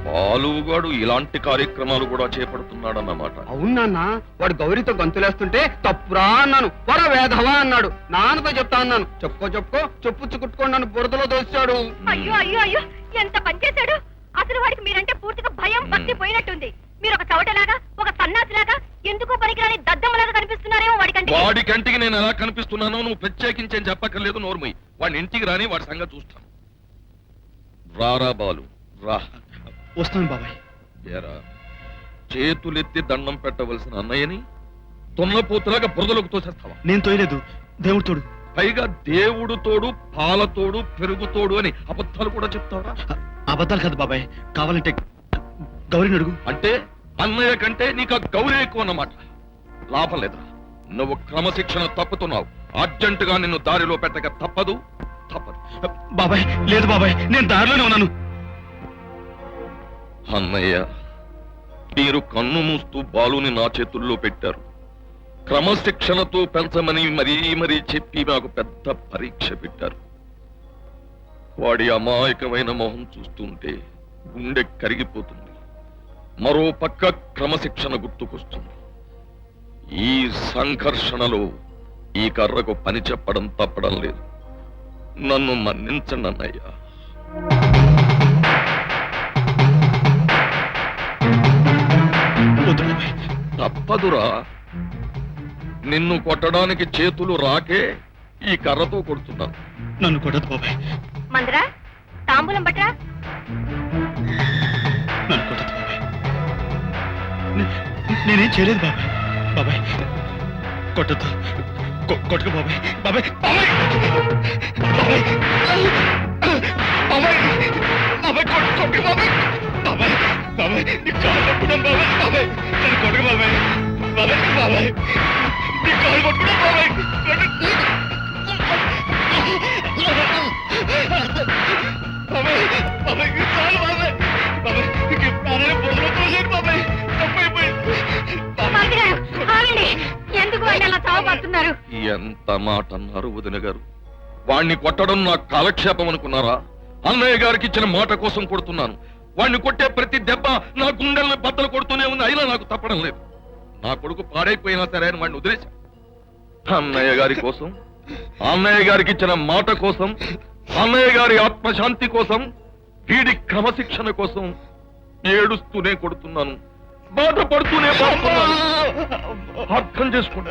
బాలుగాడు ఇలాంటి కార్యక్రమాలు కూడా చేపడుతున్నాడన్నమాట. అవునన్నా, వాడు గౌరీతో గంతులేస్తుంటే తప్పురా అన్నాను, వర వేధవా అన్నాడు. నాన్నతో చెప్తా అన్నాను, చెప్పుకో చెప్పుచ్చు కుట్టుకొని నన్ను బురదలో దోచాడు. అయ్యో అయ్యో అయ్యో, ఎంత పనిచేశాడు. అసలు వాడికి మీరంటే పూర్తిగా భయం భక్తి పోయినట్టుంది. మీరు ఒక చవటలాగా, ఒక సన్నాసిలాగా, ఎందుకో పనికిరాని దద్దమ్మలాగా కనిపిస్తున్నారేమో వాడికంటే. వాడి కంటికి నేను ఎలా కనిపిస్తున్నానో నువ్వు ప్రత్యేకించేం చెప్పక్కర్లేదు. నోర్మయ్య, వాడిని ఇంటికి రాని వాడి సంగతి చూస్తాను. రారా బాలు రా. వస్తాను బాబాయ్. ఏరా, చేతులెత్తి దండం పెట్టవలసిన అన్నయ్యని తున్నపోతులాగా బురదలోకి తోసేస్తావా? నేను తోయలేదు, దేవుడు తోడు. పైగా దేవుడు తోడు, పాలతోడు, పెరుగుతోడు అని అబద్ధాలు కూడా చెప్తావా? అబద్ధాలు కాదు బాబాయ్, కావాలంటే గౌరీని అడుగు. అంటే అన్నయ్య కంటే నీకు ఆ గౌరీ ఎక్కువ అన్నమాట. లాభం లేదురా, నువ్వు క్రమశిక్షణ తప్పుతున్నావు. అర్జెంటుగా నిన్ను దారిలో పెట్టక తప్పదు. బాబాయ్ లేదు బాబాయ్, నేను దారిలోనే ఉన్నాను. అన్నయ్య, మీరు కన్ను మూస్తూ బాలుని నా చేతుల్లో పెట్టారు. క్రమశిక్షణతో పెంచమని మరీ చెప్పి నాకు పెద్ద పరీక్ష పెట్టారు. వాడి అమాయకమైన మొహం చూస్తుంటే గుండె కరిగిపోతుంది. మరో పక్క క్రమశిక్షణ గుర్తుకొస్తుంది. ఈ సంఘర్షణలో ఈ కర్రకు పని చెప్పడం తప్పడం లేదు. నన్ను మన్నించండి అన్నయ్య. తప్పదురా, నిన్ను కొట్టడానికి చేతులు రాకే ఈ కర్రతో కొడుతున్నాను. నన్ను కొట్టదు బాబాయ్. మందరా, తాంబూలం పట్టరా. నన్ను కొట్టదు బాబాయ్, నేనేం చేయలేదు బాబాయ్. బాబాయ్ కొట్టద్దు, కొట్టకు బాబాయ్. బాబాయ్ బాబాయ్ బాబాయ్ బాబాయ్ బాబాయ్ కొట్టు బాబాయ్. బాబాయ్ బాబాయ్ నీ కాలు పట్టుకున్నాను బాబాయ్. బాబాయ్ నన్ను కొట్టకు బాబాయ్. బాబాయ్ బాబాయ్ నీ కాలు పట్టుకున్నాను బాబాయ్. బాబాయ్ బాబాయ్ చాలు బాబాయ్. బాబాయ్ నీకు ఎప్పుడైనా బుర్రలో తోసాను బాబాయ్, తప్పైపోయింది. ఎందుకు ఆయన అలా చావబడుతున్నారు? ఎంత మాట అన్నారు వదిన గారు. వాణ్ణి కొట్టడం నాకు కాలక్షేపం అనుకున్నారా? అన్నయ్య గారికి ఇచ్చిన మాట కోసం కొడుతున్నాను. వాణ్ణి కొట్టే ప్రతి దెబ్బ నా గుండెల్ని బద్దలు కొడుతూనే ఉంది. అయినా నాకు తప్పడం లేదు. నా కొడుకు పాడైపోయినా సరే అని వాడిని వదిలేశా. అన్నయ్య గారి కోసం, అన్నయ్య గారికి ఇచ్చిన మాట కోసం, అన్నయ్య గారి ఆత్మశాంతి కోసం, వీడి క్రమశిక్షణ కోసం ఏడుస్తూనే కొడుతున్నాను, బాధపడుతూనే అర్థం చేసుకోండి.